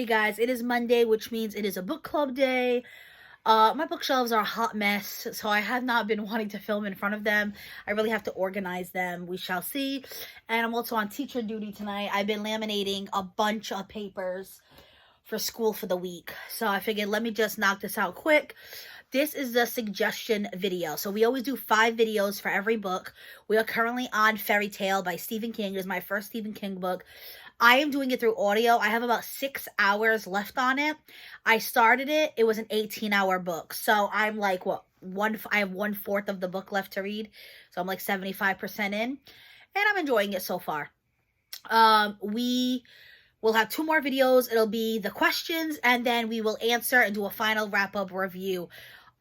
Alrighty guys, it is Monday, which means it is a book club day. My bookshelves are a hot mess, so I have not been wanting to film in front of them. I really have to organize them. We shall see. And I'm also on teacher duty tonight. I've been laminating a bunch of papers for school for the week. So I figured let me just knock this out quick. This is the suggestion video. So we always do 5 videos for every book. We are currently on Fairy Tale by Stephen King. It is my first Stephen King book. I am doing it through audio. I have about 6 hours left on it. I started it. It was an 18-hour book. So I'm like, what? I have 1/4 of the book left to read. So I'm like 75% in. And I'm enjoying it so far. We will have 2 more videos. It'll be the questions, and then we will answer and do a final wrap-up review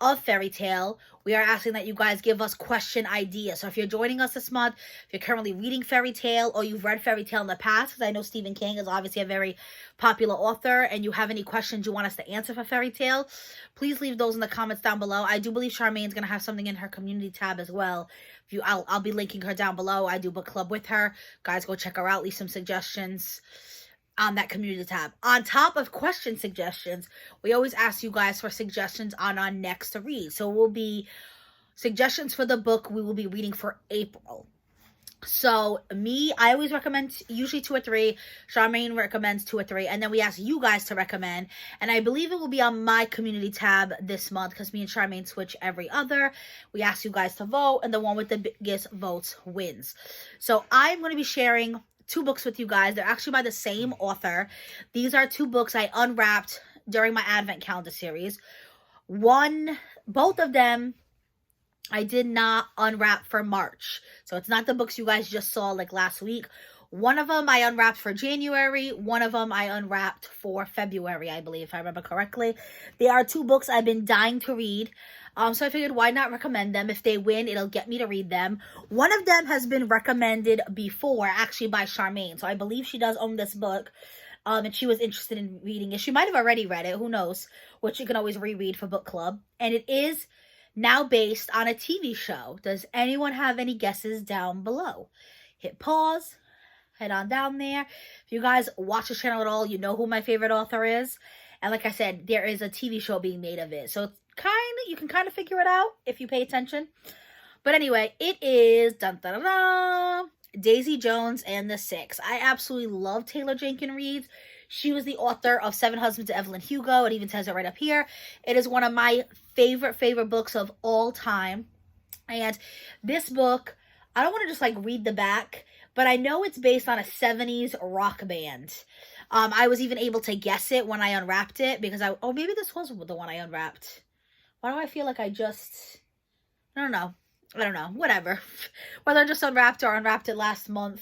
of Fairy Tale. We are asking that you guys give us question ideas. So if you're joining us this month, if you're currently reading Fairy Tale or you've read Fairy Tale in the past, because I know Stephen King is obviously a very popular author, and you have any questions you want us to answer for Fairy Tale, please leave those in the comments down below. I do believe Charmaine's going to have something in her community tab as well. I'll be linking her down below. I do book club with her. Guys, go check her out. Leave some suggestions on that community tab. On top of question suggestions, we always ask you guys for suggestions on our next to read. So it will be suggestions for the book we will be reading for April. So I always recommend usually 2 or 3. Charmaine recommends 2 or 3, and then we ask you guys to recommend. And I believe it will be on my community tab this month because me and Charmaine switch every other. We ask you guys to vote, and the one with the biggest votes wins. So I'm going to be sharing 2 books with you guys. They're actually by the same author. These are 2 books I unwrapped during my Advent calendar series. Both of them I did not unwrap for March. So it's not the books you guys just saw like last week. One of them I unwrapped for January. One of them I unwrapped for February, I believe, if I remember correctly. They are 2 books I've been dying to read. So I figured why not recommend them? If they win, it'll get me to read them. One of them has been recommended before, actually by Charmaine. So I believe she does own this book. And she was interested in reading it. She might have already read it. Who knows? Which you can always reread for book club. And it is now based on a TV show. Does anyone have any guesses down below? Hit pause. Head on down there. If you guys watch the channel at all, you know who my favorite author is. And like I said, there is a TV show being made of it. So it's you can kind of figure it out if you pay attention. But anyway, it is Daisy Jones and the Six. I absolutely love Taylor Jenkins Reid. She was the author of 7 Husbands to Evelyn Hugo. It even says it right up here. It is one of my favorite books of all time. And this book, I don't want to just like read the back, but I know it's based on a 70s rock band. I was even able to guess it when I unwrapped it because maybe this was the one I unwrapped. Why do I feel like I don't know. Whatever. Whether I just unwrapped or unwrapped it last month.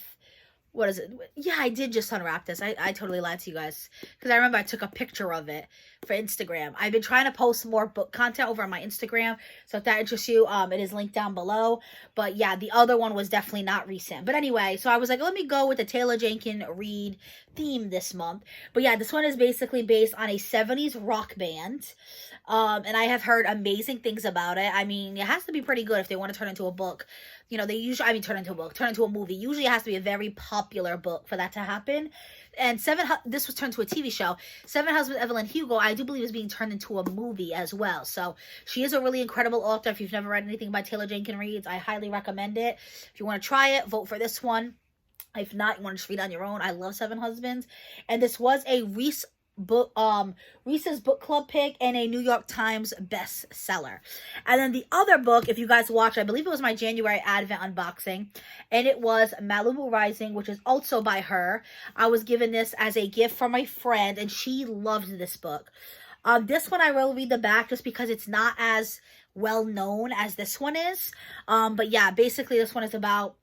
What is it? Yeah, I did just unwrap this. I totally lied to you guys. Because I remember I took a picture of it for Instagram. I've been trying to post more book content over on my Instagram. So if that interests you, it is linked down below. But yeah, the other one was definitely not recent. But anyway, so I was like, let me go with the Taylor Jenkins Reid theme this month. But yeah, this one is basically based on a 70s rock band. And I have heard amazing things about it. I mean, it has to be pretty good if they want to turn into a book. You know, turn into a movie. Usually it has to be a very popular book for that to happen. And this was turned to a TV show. 7 Husbands, Evelyn Hugo, I do believe is being turned into a movie as well. So she is a really incredible author. If you've never read anything by Taylor Jenkins Reid, I highly recommend it. If you want to try it, vote for this one. If not, you want to just read on your own. I love 7 Husbands. And this was a Reese's book club pick and a New York Times bestseller. And then the other book, if you guys watch, I believe it was my January Advent unboxing, and it was Malibu Rising, which is also by her. I was given this as a gift from my friend, and she loved this book. This one I will read the back just because it's not as well known as this one is. But yeah, basically this one is about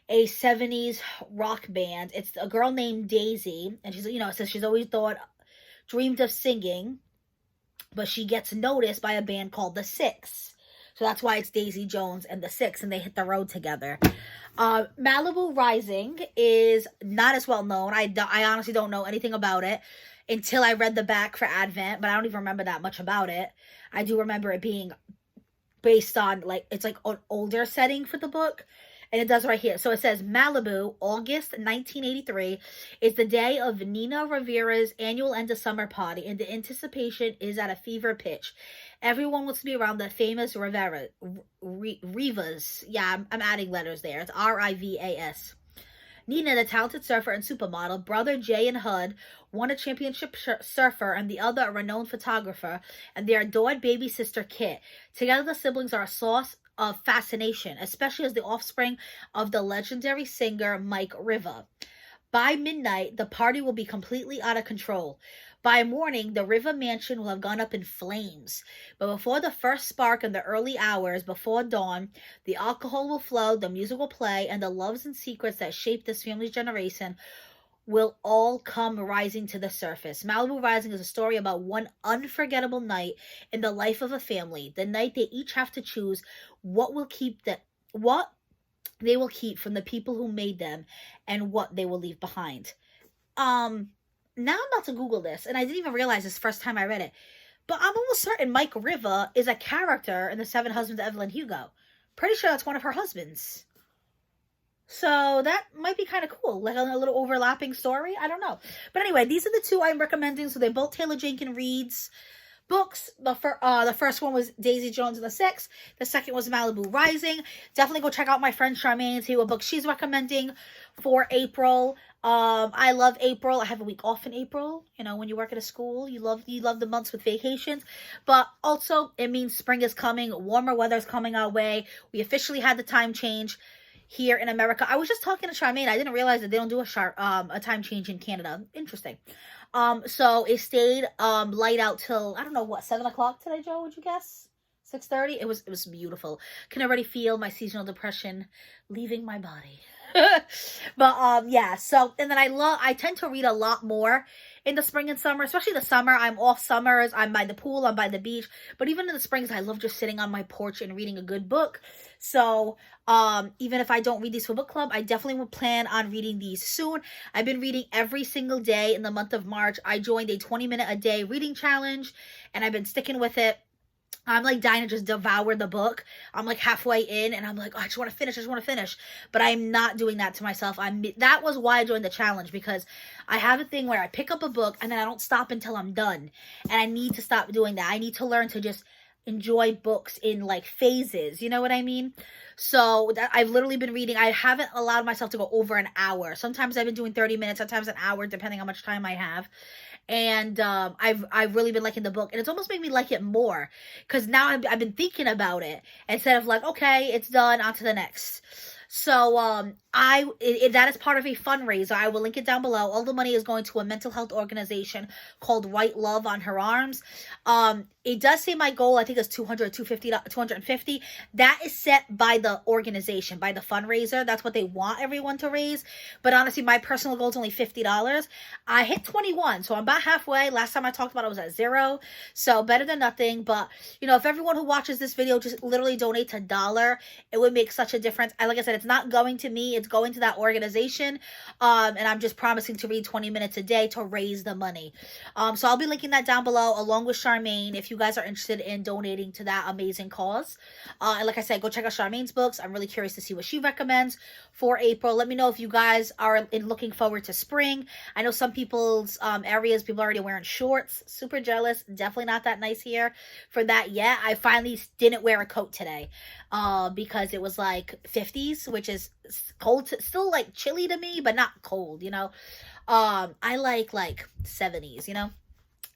a 70s rock band. It's a girl named Daisy, and she's, it says she's always dreamed of singing, but she gets noticed by a band called the Six. So that's why it's Daisy Jones and the Six, and they hit the road together. Malibu Rising is not as well known. I honestly don't know anything about it until I read the back for Advent, but I don't even remember that much about it. I do remember it being based on, it's like an older setting for the book. And it does right here. So it says Malibu, August 1983, is the day of Nina Rivera's annual end of summer party, and the anticipation is at a fever pitch. Everyone wants to be around the famous Rivas. Yeah, I'm adding letters there. It's Rivas. Nina, the talented surfer and supermodel, brother Jay and Hud, one a championship surfer and the other a renowned photographer, and their adored baby sister Kit. Together, the siblings are a source of fascination, especially as the offspring of the legendary singer Mike River. By midnight, the party will be completely out of control. By morning, the River Mansion will have gone up in flames. But before the first spark in the early hours before dawn, the alcohol will flow, the music will play, and the loves and secrets that shape this family's generation will all come rising to the surface. Malibu Rising is a story about one unforgettable night in the life of a family. The night they each have to choose what they will keep from the people who made them and what they will leave behind. Now I'm about to Google this, and I didn't even realize this first time I read it. But I'm almost certain Mike River is a character in The Seven Husbands of Evelyn Hugo. Pretty sure that's one of her husbands. So that might be kind of cool, like a little overlapping story. I don't know. But anyway, these are the two I'm recommending. So they both Taylor Jenkins Reid's books. The first one was Daisy Jones and the Six. The second was Malibu Rising. Definitely go check out my friend Charmaine, see what book she's recommending for April. I love April. I have a week off in April. You know, when you work at a school, you love the months with vacations. But also, it means spring is coming. Warmer weather is coming our way. We officially had the time change here in America. I was just talking to Charmaine. I didn't realize that they don't do a time change in Canada. Interesting. So it stayed light out till, I don't know what, 7 o'clock today, Joe, would you guess? 6:30? It was beautiful. Can already feel my seasonal depression leaving my body. But yeah, so, and then I tend to read a lot more in the spring and summer, especially the summer. I'm off summers, I'm by the pool, I'm by the beach, but even in the springs, I love just sitting on my porch and reading a good book. So even if I don't read these for book club, I definitely will plan on reading these soon. I've been reading every single day in the month of March. I joined a 20-minute a day reading challenge, and I've been sticking with it. I'm like dying to just devour the book. I'm like halfway in and I'm like, oh, I just want to finish. But I'm not doing that to myself. That was why I joined the challenge, because I have a thing where I pick up a book and then I don't stop until I'm done. And I need to stop doing that. I need to learn to just enjoy books in like phases. You know what I mean? So that I've literally been reading. I haven't allowed myself to go over an hour. Sometimes I've been doing 30 minutes, sometimes an hour, depending how much time I have. And I've really been liking the book, and it's almost made me like it more, because now I've been thinking about it instead of like, okay, it's done, on to the next. So that is part of a fundraiser. I will link it down below. All the money is going to a mental health organization called White Love on Her Arms. It does say my goal, I think, is $200, $250. That is set by the organization, by the fundraiser. That's what they want everyone to raise. But honestly, my personal goal is only $50. I hit 21, so I'm about halfway. Last time I talked about it, I was at 0. So better than nothing. But, you know, if everyone who watches this video just literally donates $1, it would make such a difference. Like I said, it's not going to me. It's going to that organization. And I'm just promising to read 20 minutes a day to raise the money. So I'll be linking that down below along with Charmaine if you guys are interested in donating to that amazing cause. And like I said, go check out Charmaine's books. I'm really curious to see what she recommends for April. Let me know if you guys are looking forward to spring. I know some people's areas, people are already wearing shorts. Super jealous. Definitely not that nice here for that yet. I finally didn't wear a coat today because it was like 50s, which is cold, still like chilly to me, but not cold, you know. I like 70s, you know.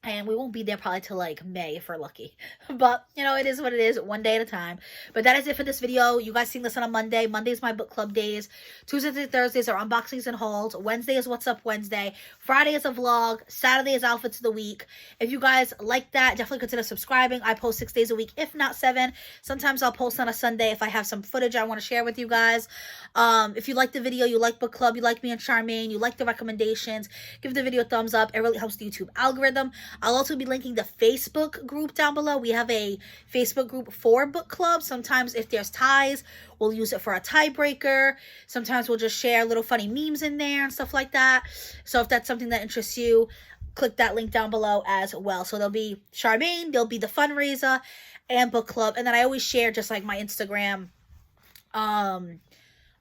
And we won't be there probably till like May if we're lucky. But, you know, it is what it is, one day at a time. But that is it for this video. You guys seen this on a Monday. Monday is my book club days. Tuesdays and Thursdays are unboxings and hauls. Wednesday is What's Up Wednesday. Friday is a vlog. Saturday is outfits of the week. If you guys like that, definitely consider subscribing. I post 6 days a week, if not 7. Sometimes I'll post on a Sunday if I have some footage I want to share with you guys. If you like the video, you like book club, you like me and Charmaine, you like the recommendations, give the video a thumbs up. It really helps the YouTube algorithm. I'll also be linking the Facebook group down below. We have a Facebook group for book club. Sometimes if there's ties, we'll use it for a tiebreaker. Sometimes we'll just share little funny memes in there and stuff like that. So if that's something that interests you, click that link down below as well. So there'll be Charmaine, there'll be the fundraiser, and book club. And then I always share just like my Instagram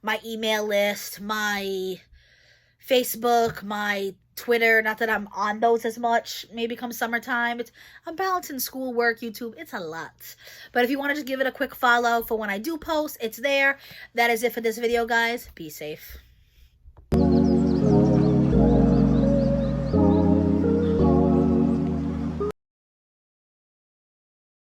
my email list, my Facebook, my Twitter. Not that I'm on those as much. Maybe come summertime. I'm balancing school, work, YouTube. It's a lot. But if you want to just give it a quick follow for when I do post, it's there. That is it for this video, guys. Be safe.